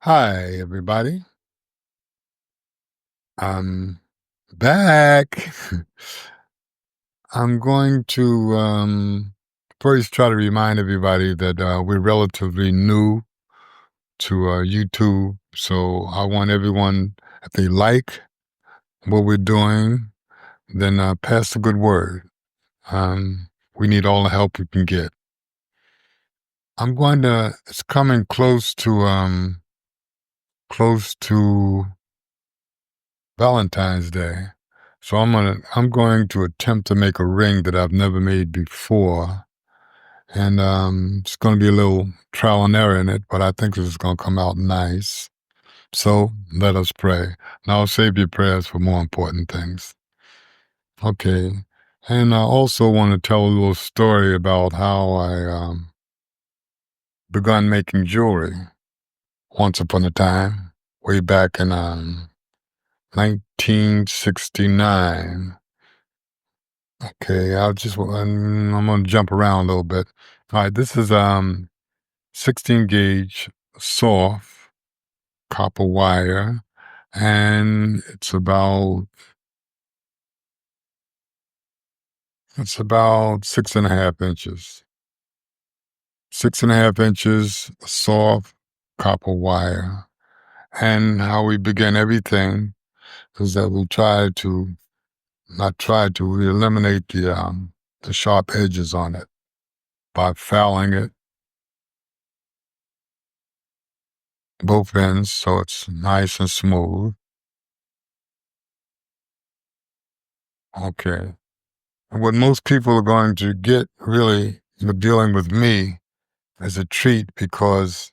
Hi, everybody. I'm back. I'm going to first try to remind everybody that we're relatively new to YouTube. So I want everyone, if they like what we're doing, then pass the good word. We need all the help we can get. It's coming close to Valentine's Day. So I'm going to attempt to make a ring that I've never made before. And it's going to be a little trial and error in it, but I think this is going to come out nice. So let us pray. Now save your prayers for more important things. Okay. And I also want to tell a little story about how I begun making jewelry once upon a time, way back in 1969. Okay, I'm gonna jump around a little bit. All right, this is 16 gauge soft copper wire, and it's about 6.5 inches. 6.5 inches soft copper wire. And how we begin everything is that we try to not try to we eliminate the sharp edges on it by fouling it both ends so it's nice and smooth. Okay. And what most people are going to get really with dealing with me is a treat because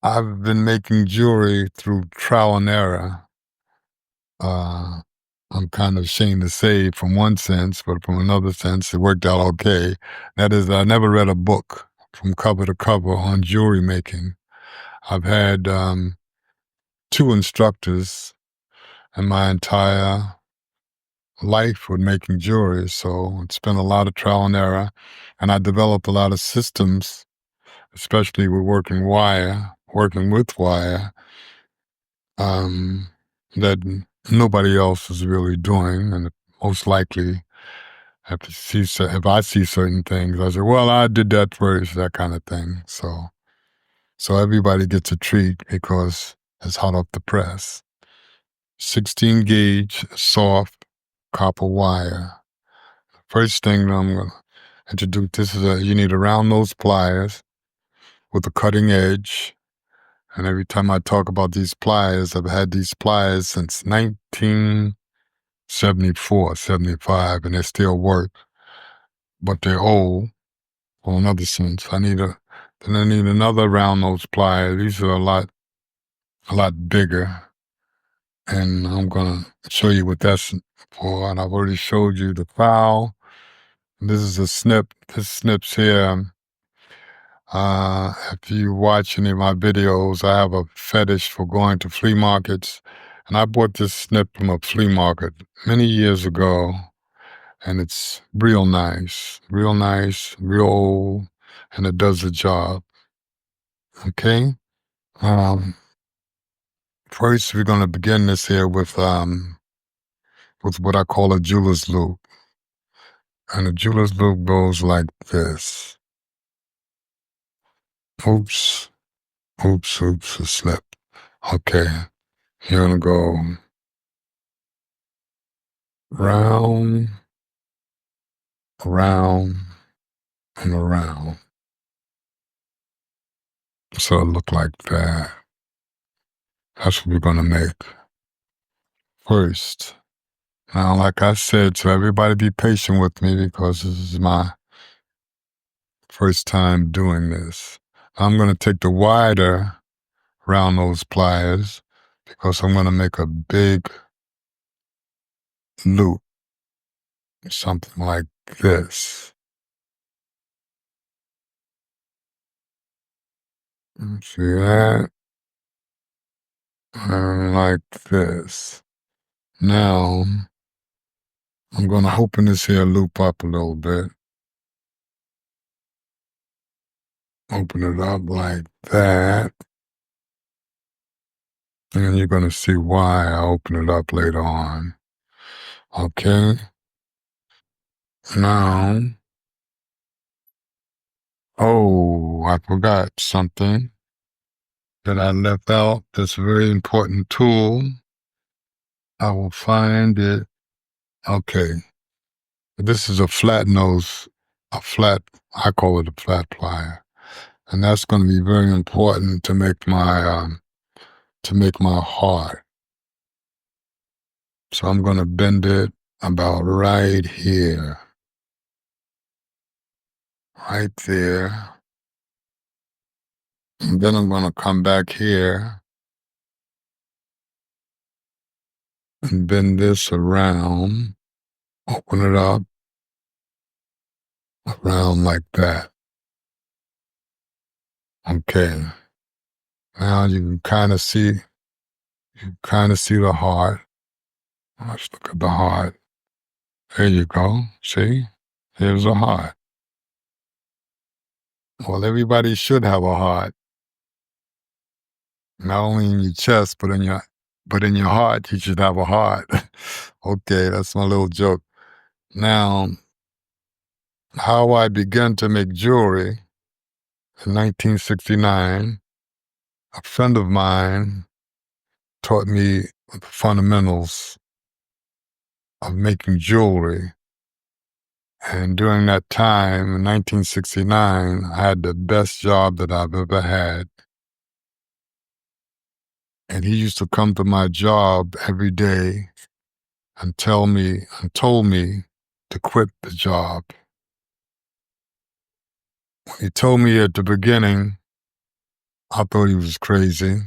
I've been making jewelry through trial and error. Uh, I'm kind of ashamed to say from one sense, but from another sense, it worked out okay. That is, I never read a book from cover to cover on jewelry making. I've had two instructors in my entire life with making jewelry. So it's been a lot of trial and error. And I developed a lot of systems, especially with working with wire, um, that nobody else is really doing. And most likely, if I see certain things, I say, well, I did that first, that kind of thing. So everybody gets a treat because it's hot off the press. 16 gauge soft copper wire. First thing that I'm going to introduce, you need a round nose pliers with a cutting edge. And every time I talk about these pliers, I've had these pliers since 1974, 75, and they still work, but they're old. Well, another sense, then I need another round nose plier. These are a lot bigger. And I'm going to show you what that's for. And I've already showed you the file. This is a snip. This snip's here. If you watch any of my videos, I have a fetish for going to flea markets. And I bought this snip from a flea market many years ago. And it's real nice, real old, and it does the job. Okay? Um, First, we're going to begin this here with what I call a jeweler's loop. And a jeweler's loop goes like this. Oops, oops, a slip. Okay, you're gonna go round, around, and around. So it look like that. That's what we're gonna make first. Now, like I said, so everybody be patient with me because this is my first time doing this. I'm gonna take the wider round nose pliers because I'm gonna make a big loop, something like this. See that? And like this. Now, I'm going to open this here loop up a little bit. Open it up like that. And you're going to see why I open it up later on. Okay. Now, oh, I forgot something that I left out. This very important tool. I will find it. Okay. This is a flat nose, a flat, I call it a flat plier. And that's going to be very important to make my heart. So I'm going to bend it about right here, right there. And then I'm going to come back here and bend this around, open it up around like that. Okay. Now you kind of see the heart. Let's look at the heart. There you go. See? Here's a heart. Well, everybody should have a heart, not only in your chest, but in your heart, you should have a heart. Okay, that's my little joke. Now, how I began to make jewelry in 1969, a friend of mine taught me the fundamentals of making jewelry. And during that time, in 1969, I had the best job that I've ever had. And he used to come to my job every day and told me to quit the job. He told me at the beginning, I thought he was crazy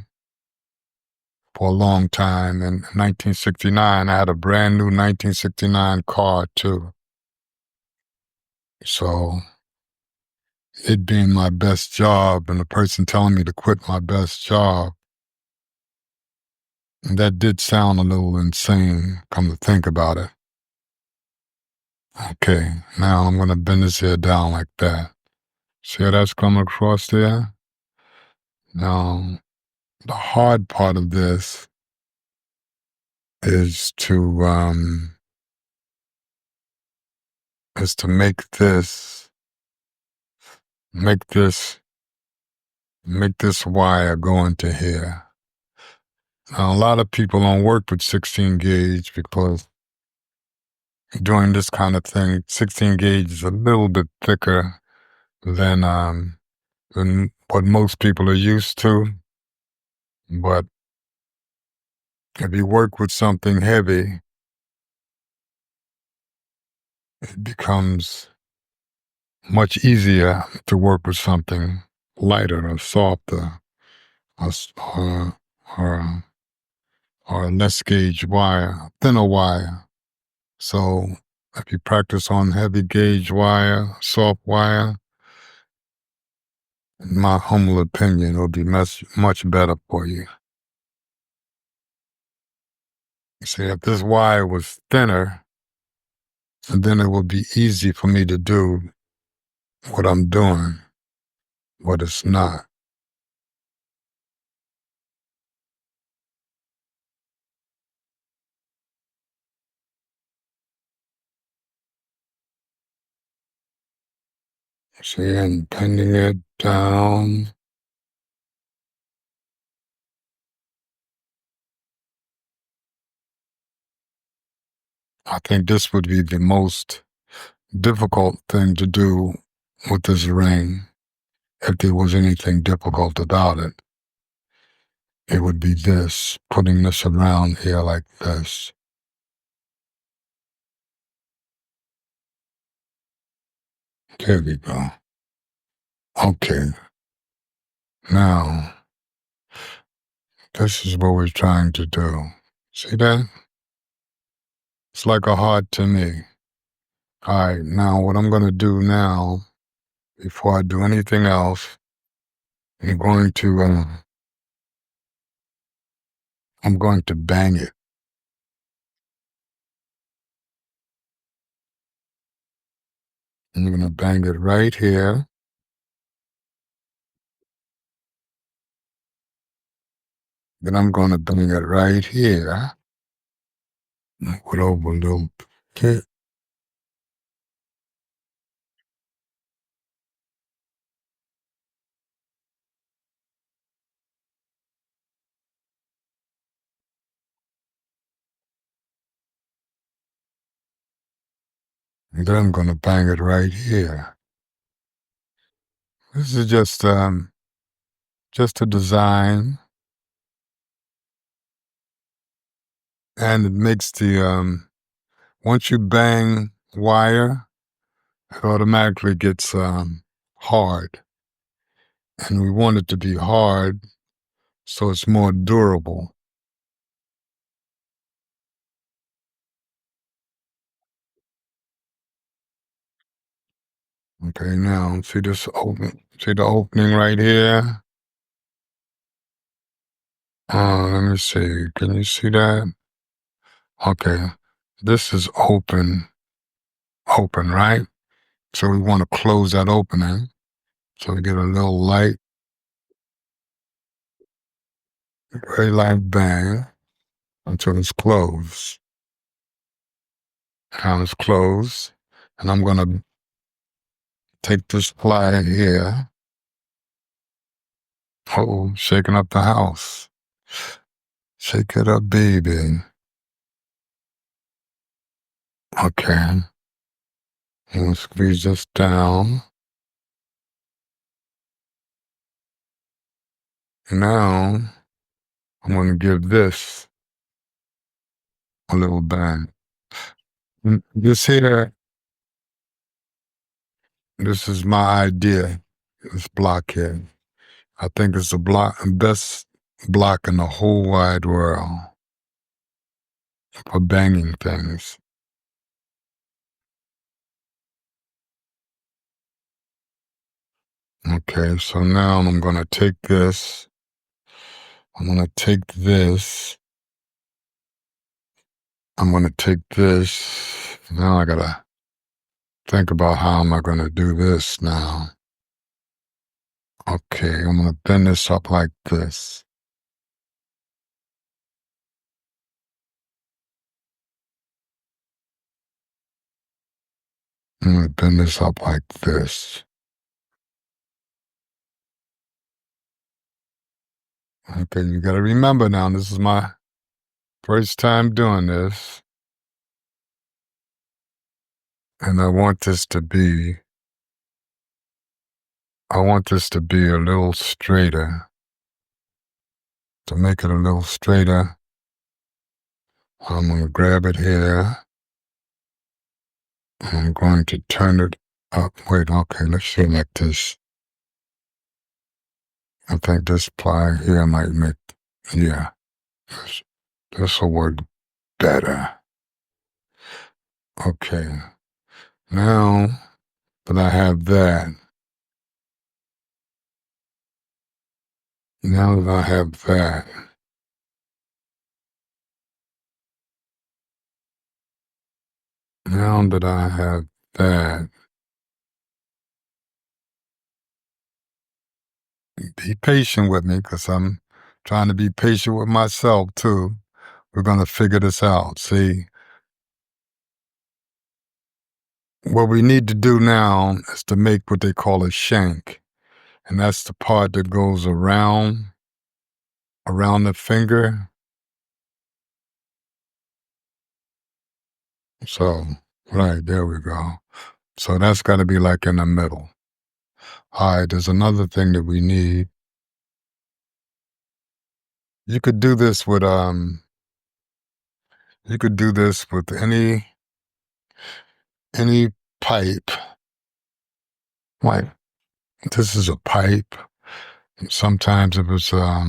for a long time. In 1969, I had a brand new 1969 car too. So it being my best job and the person telling me to quit my best job, that did sound a little insane, come to think about it. Okay, now I'm going to bend this here down like that. See how that's coming across there? Now, the hard part of this is to make this, make this wire go into here. Now, a lot of people don't work with 16 gauge because doing this kind of thing, 16 gauge is a little bit thicker than what most people are used to. But if you work with something heavy, it becomes much easier to work with something lighter or softer or, s- or, or a less gauge wire, thinner wire. So if you practice on heavy gauge wire, soft wire, in my humble opinion, it'll be much better for you. See, if this wire was thinner, then it would be easy for me to do what I'm doing, but it's not. See, and bending it down. I think this would be the most difficult thing to do with this ring. If there was anything difficult about it, it would be this, putting this around here like this. There we go. Okay, now, this is what we're trying to do. See that? It's like a heart to me. All right, now what I'm going to do now, before I do anything else, I'm going to, uh, I'm going to bang it. I'm going to bang it right here. Then I'm gonna bring it right here with over a little bit. And then I'm gonna bang it right here. This is just a design, and it makes the once you bang wire, it automatically gets hard, and we want it to be hard so it's more durable. Okay, now see this open, see the opening right here. Let me see. Can you see that? Okay, this is open, right? So we want to close that opening. So we get a little light, very light bang until it's closed. Now it's closed, and I'm gonna take this ply here. Oh, shaking up the house. Shake it up, baby. Okay, and squeeze this down. Now I'm gonna give this a little bang. This here, this is my idea. This block here. I think it's the best block in the whole wide world for banging things. Okay, so now I'm gonna take this. I'm gonna take this. I'm gonna take this. Now I gotta think about how am I gonna do this now. Okay, I'm gonna bend this up like this. I'm gonna bend this up like this. Okay, you gotta remember now, this is my first time doing this. And I want this to be a little straighter. To make it a little straighter, I'm gonna grab it here. I'm going to turn it up. Wait, okay, let's see like this. I think this ply here might make, yeah, this will work better. Okay, now that I have that, now that I have that, now that I have that, be patient with me because I'm trying to be patient with myself too. We're going to figure this out. See, what we need to do now is to make what they call a shank. And that's the part that goes around the finger. So, right, there we go. So that's got to be like in the middle. All right, there's another thing that we need. You could do this with you could do this with any pipe. Like this is a pipe. Sometimes if it's a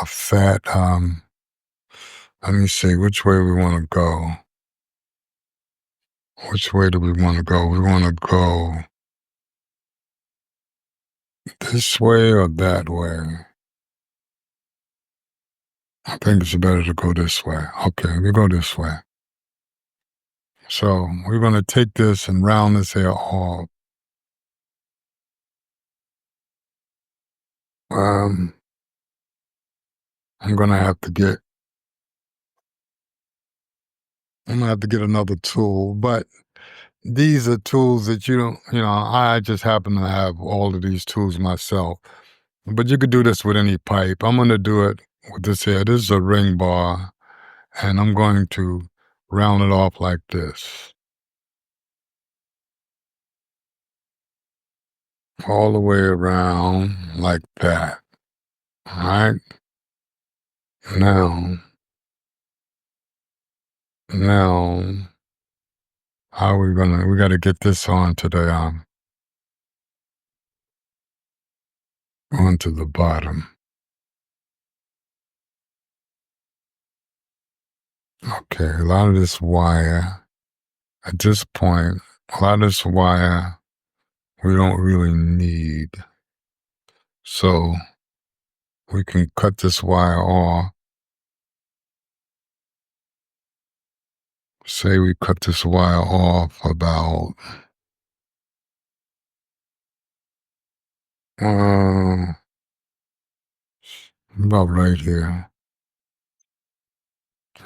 fat let me see which way we want to go. Which way do we want to go? We want to go this way or that way? I think it's better to go this way. Okay, we go this way. So we're going to take this and round this hair off. Um, I'm gonna have to get I'm gonna have to get another tool, but these are tools that you don't, I just happen to have all of these tools myself. But you could do this with any pipe. I'm gonna do it with this here. This is a ring bar, and I'm going to round it off like this, all the way around like that. All right. Now, now, how are we gonna? We got to get this onto the bottom. Okay, a lot of this wire at this point, a lot of this wire we don't really need, so we can cut this wire off. Say we cut this wire off uh, about right here.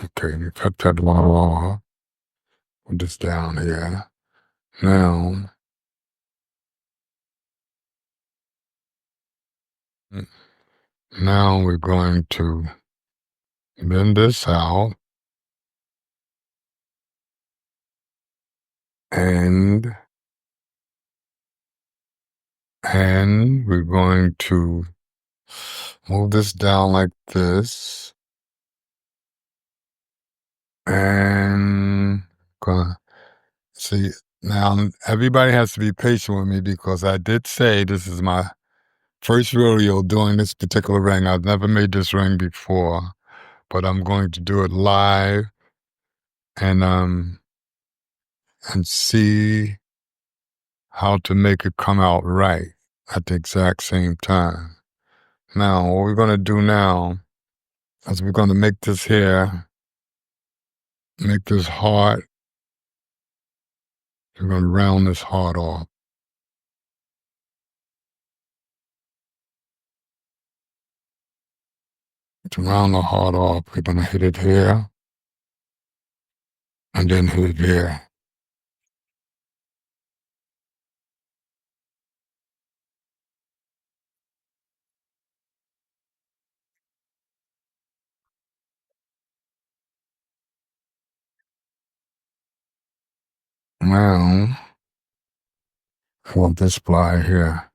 Okay, you cut that wire off. Put this down here. Now, now we're going to bend this out, and we're going to move this down like this, and gonna see. Now, everybody has to be patient with me because I did say this is my first rodeo doing this particular ring. I've never made this ring before, but I'm going to do it live and um and see how to make it come out right at the exact same time. Now, what we're gonna do now is we're gonna make this here, make this heart. We're gonna round this heart off. To round the heart off, we're gonna hit it here and then hit it here. Now, for this ply here,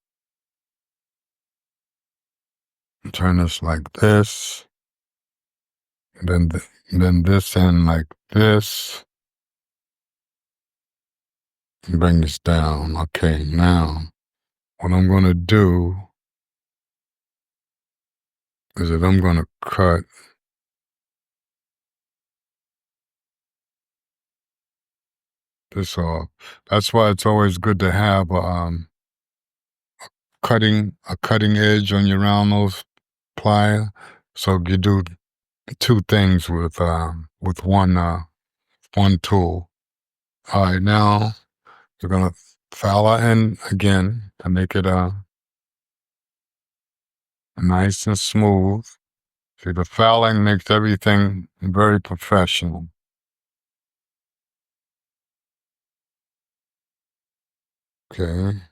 turn this like this, then then this end like this, and bring this down. Okay, now what I'm gonna do is that I'm gonna cut this off. That's why it's always good to have a cutting edge on your round nose plier. So you do two things with one tool. All right, now we're gonna file our end again to make it nice and smooth. See, the fouling makes everything very professional. Okay.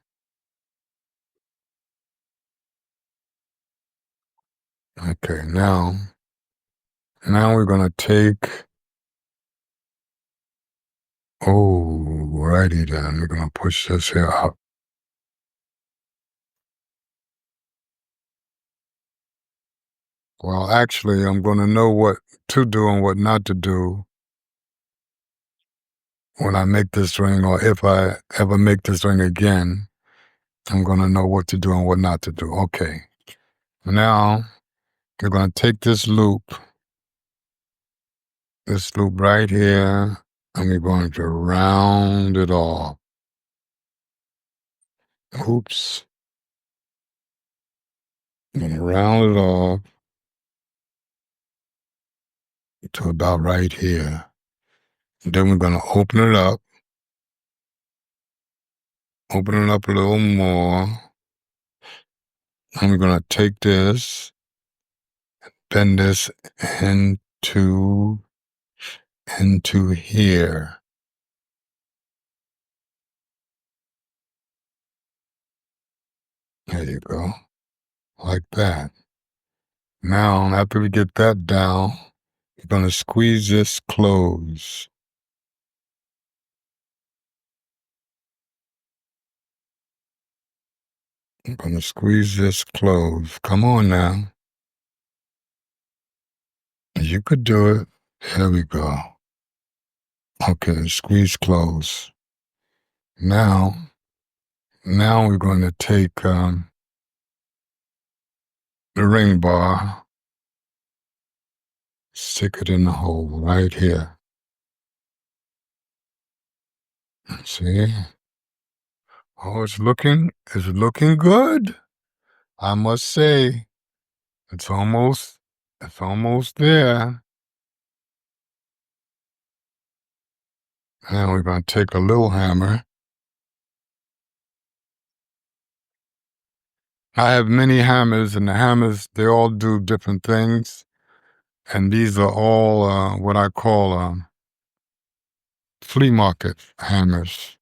Okay, now we're gonna take, oh, righty then, we're gonna push this here up. Well, actually, I'm gonna know what to do and what not to do when I make this ring, or if I ever make this ring again, I'm gonna know what to do and what not to do. Okay. Now, we're gonna take this loop right here, and we're going to round it off. Oops. I'm gonna round it off to about right here. Then we're gonna open it up a little more, and we're gonna take this bend this into here. There you go, like that. Now, after we get that down, you're gonna squeeze this close. I'm gonna squeeze this close. Come on now. You could do it. Here we go. Okay, squeeze close. Now, now we're going to take the ring bar, stick it in the hole right here. See? Oh, it's looking good. I must say, it's almost there. Now we're going to take a little hammer. I have many hammers, and the hammers, they all do different things. And these are all what I call flea market hammers.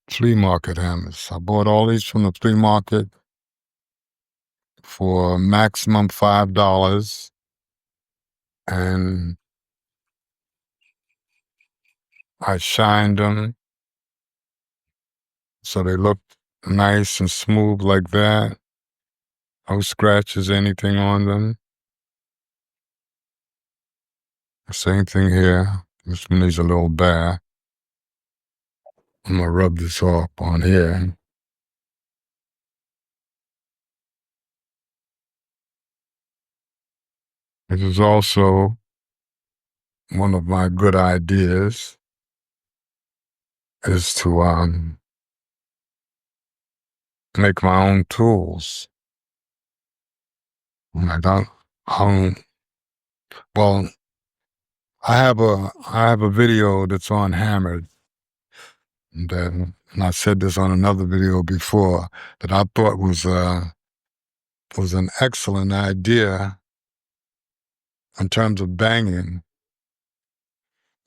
Flea market hammers. I bought all these from the flea market for maximum $5, and I shined them so they look nice and smooth like that. No scratches, anything on them. Same thing here. This one needs a little bath. I'm gonna rub this off on here. This is also one of my good ideas is to make my own tools. Like um, well, I have a video that's on hammered that, and I said this on another video before, that I thought was an excellent idea in terms of banging,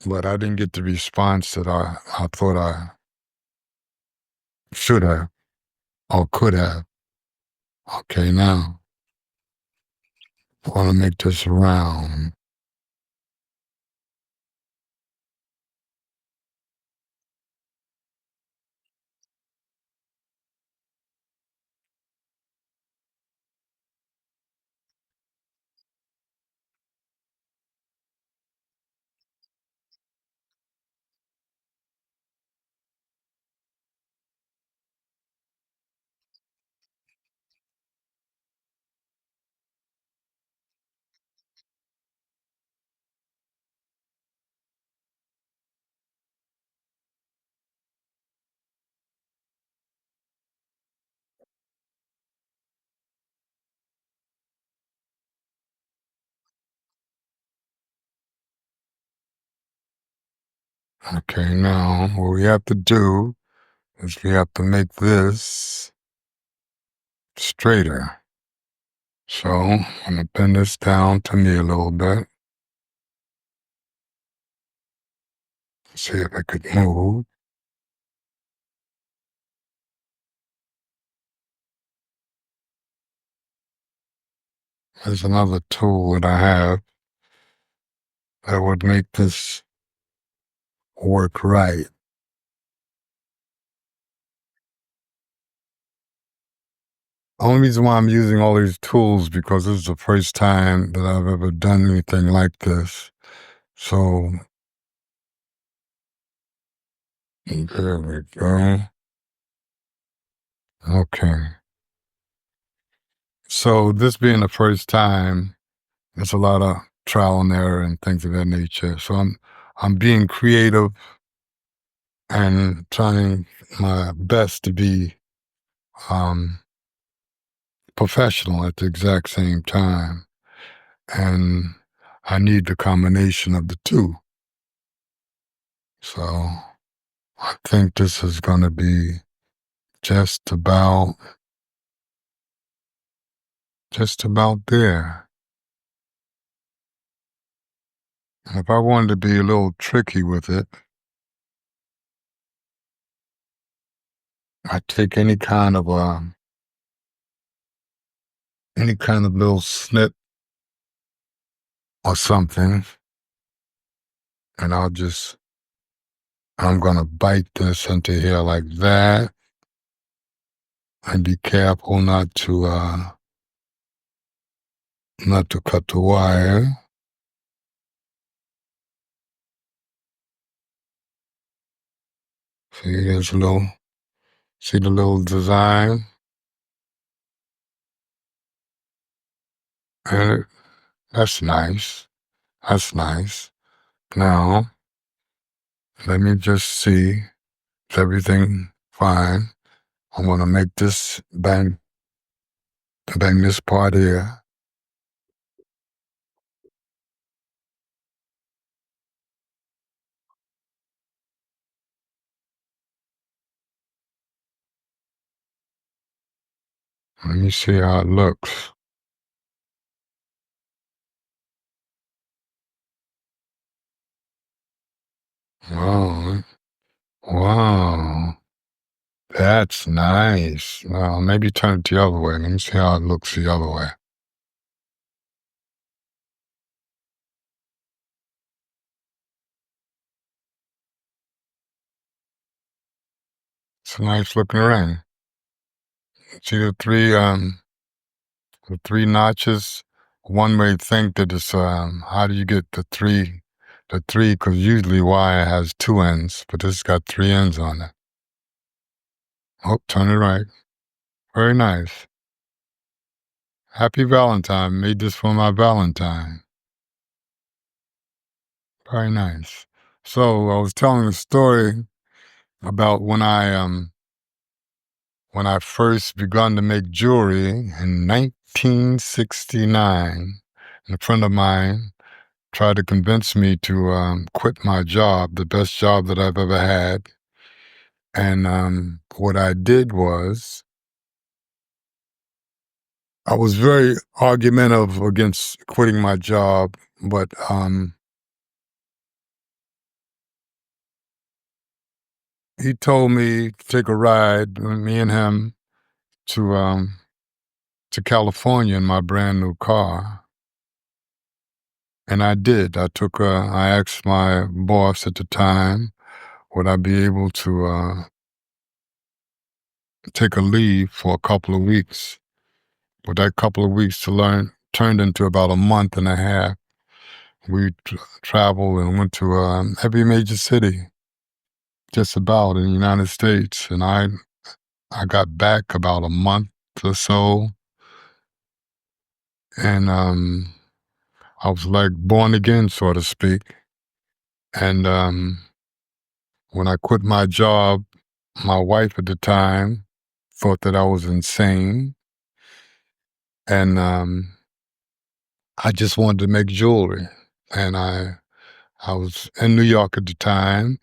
but I didn't get the response that I thought I should have or could have. Okay, now I want to make this round. Okay, now what we have to do is we have to make this straighter. So I'm gonna bend this down to me a little bit. See if I could move. There's another tool that I have that would make this work right. Only reason why I'm using all these tools because this is the first time that I've ever done anything like this. So there we go. Okay. So this being the first time, there's a lot of trial and error and things of that nature. So I'm being creative and trying my best to be um, professional at the exact same time. And I need the combination of the two. So I think this is going to be just about just about there. And if I wanted to be a little tricky with it, I take any kind of little snip or something, and I'm gonna bite this into here like that, and be careful not to cut the wire. See, see the little design, and that's nice. That's nice. Now, let me just see, is everything fine? I'm gonna make this bang this part here. Let me see how it looks. Wow, wow, that's nice. Well, maybe turn it the other way. Let me see how it looks the other way. It's a nice looking ring. See the three notches? One may think that it's, how do you get the three, because usually wire has two ends, but this got three ends on it. Oh, turn it right. Very nice. Happy Valentine. Made this for my Valentine. Very nice. So I was telling a story about when I first begun to make jewelry in 1969. And a friend of mine tried to convince me to quit my job, the best job that I've ever had. And what I did was I was very argumentative against quitting my job, but he told me to take a ride with me and him to California in my brand new car. And I did. I asked my boss at the time, would I be able to take a leave for a couple of weeks? But that couple of weeks to learn turned into about a month and a half. We traveled and went to every major city, just about in the United States. And I got back about a month or so, and I was like born again, so to speak. And when I quit my job, my wife at the time thought that I was insane, and I just wanted to make jewelry. And I was in New York at the time,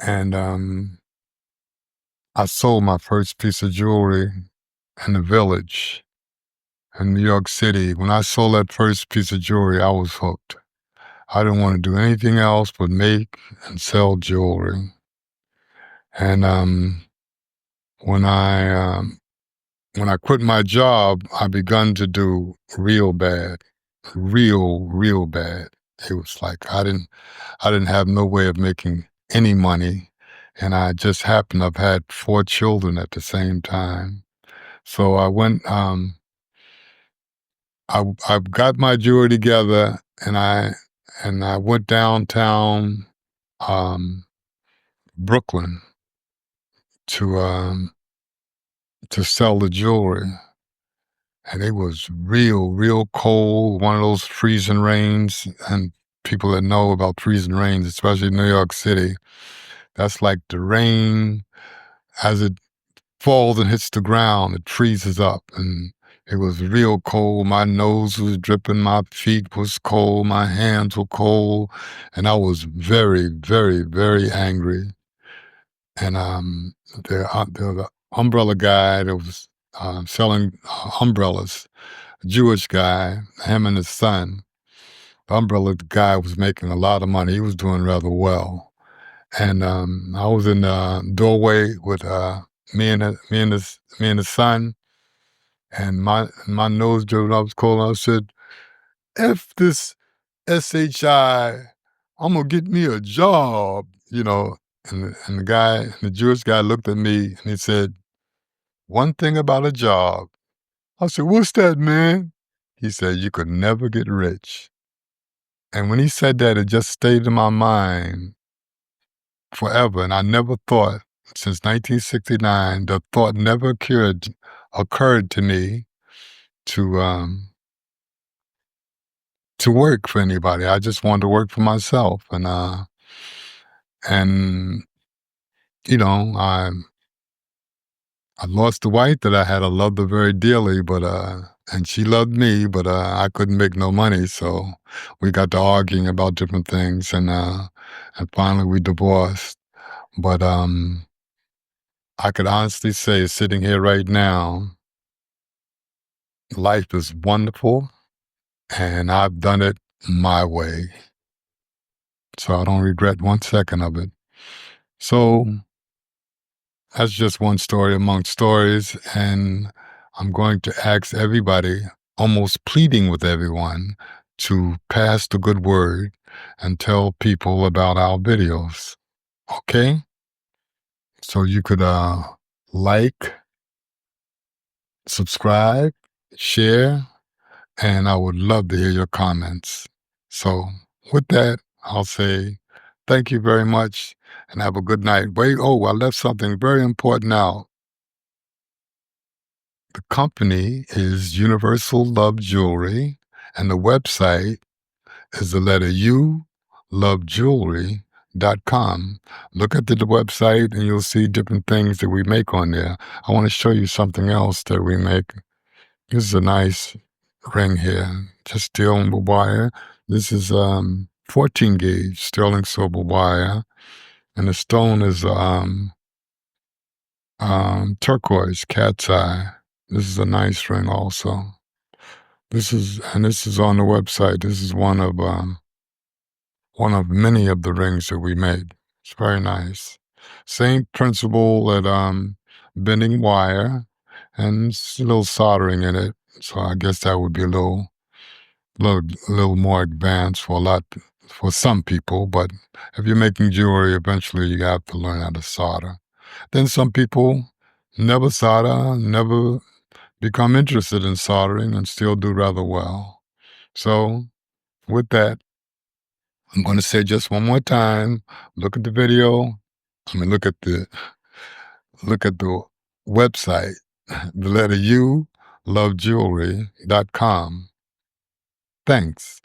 and I sold my first piece of jewelry in the Village in New York City. When I sold that first piece of jewelry, I was hooked. I didn't want to do anything else but make and sell jewelry. And when I um, when I quit my job, I begun to do real bad, real bad. It was like I didn't have no way of making any money, and I just happened to have had four children at the same time. So I got my jewelry together, and I went downtown, um, Brooklyn to sell the jewelry. And it was real cold, one of those freezing rains. And people that know about freezing rains, especially in New York City, that's like the rain as it falls and hits the ground, it freezes up. And it was real cold. My nose was dripping, my feet was cold, my hands were cold, and I was very angry. And the umbrella guy that was selling umbrellas. A Jewish guy, him and his son. The umbrella guy was making a lot of money. He was doing rather well. And I was in the doorway with me and his son, and my nose driven up was cold. I said, "F this SHI, I'm gonna get me a job," you know. And the guy, the Jewish guy, looked at me and he said, "One thing about a job." I said, "What's that, man?" He said, "You could never get rich." And when he said that, it just stayed in my mind forever. And I never thought, since 1969, the thought never occurred to me to to work for anybody. I just wanted to work for myself, and you know, I lost the wife that I had. I loved her very dearly, but and she loved me, but I couldn't make no money, so we got to arguing about different things, and finally we divorced. But I could honestly say, sitting here right now, life is wonderful, and I've done it my way, so I don't regret one second of it. So that's just one story among stories, and I'm going to ask everybody, almost pleading with everyone, to pass the good word and tell people about our videos. Okay? So you could like, subscribe, share, and I would love to hear your comments. So with that, I'll say thank you very much and have a good night. Wait, oh, I left something very important out. The company is Universal Love Jewelry, and the website is the letter U, lovejewelry.com. Look at the website and you'll see different things that we make on there. I want to show you something else that we make. This is a nice ring here, just steel wire. This is 14 gauge sterling silver wire, and the stone is turquoise, cat's eye. This is a nice ring also. This is on the website. This is one of many of the rings that we made. It's very nice. Same principle at bending wire, and it's a little soldering in it. So I guess that would be a little more advanced for some people. But if you're making jewelry, eventually you have to learn how to solder. Then some people never solder, never become interested in soldering, and still do rather well. So with that, I'm going to say just one more time, look at the video. I mean, look at the website, the letter U, lovejewelry.com. Thanks.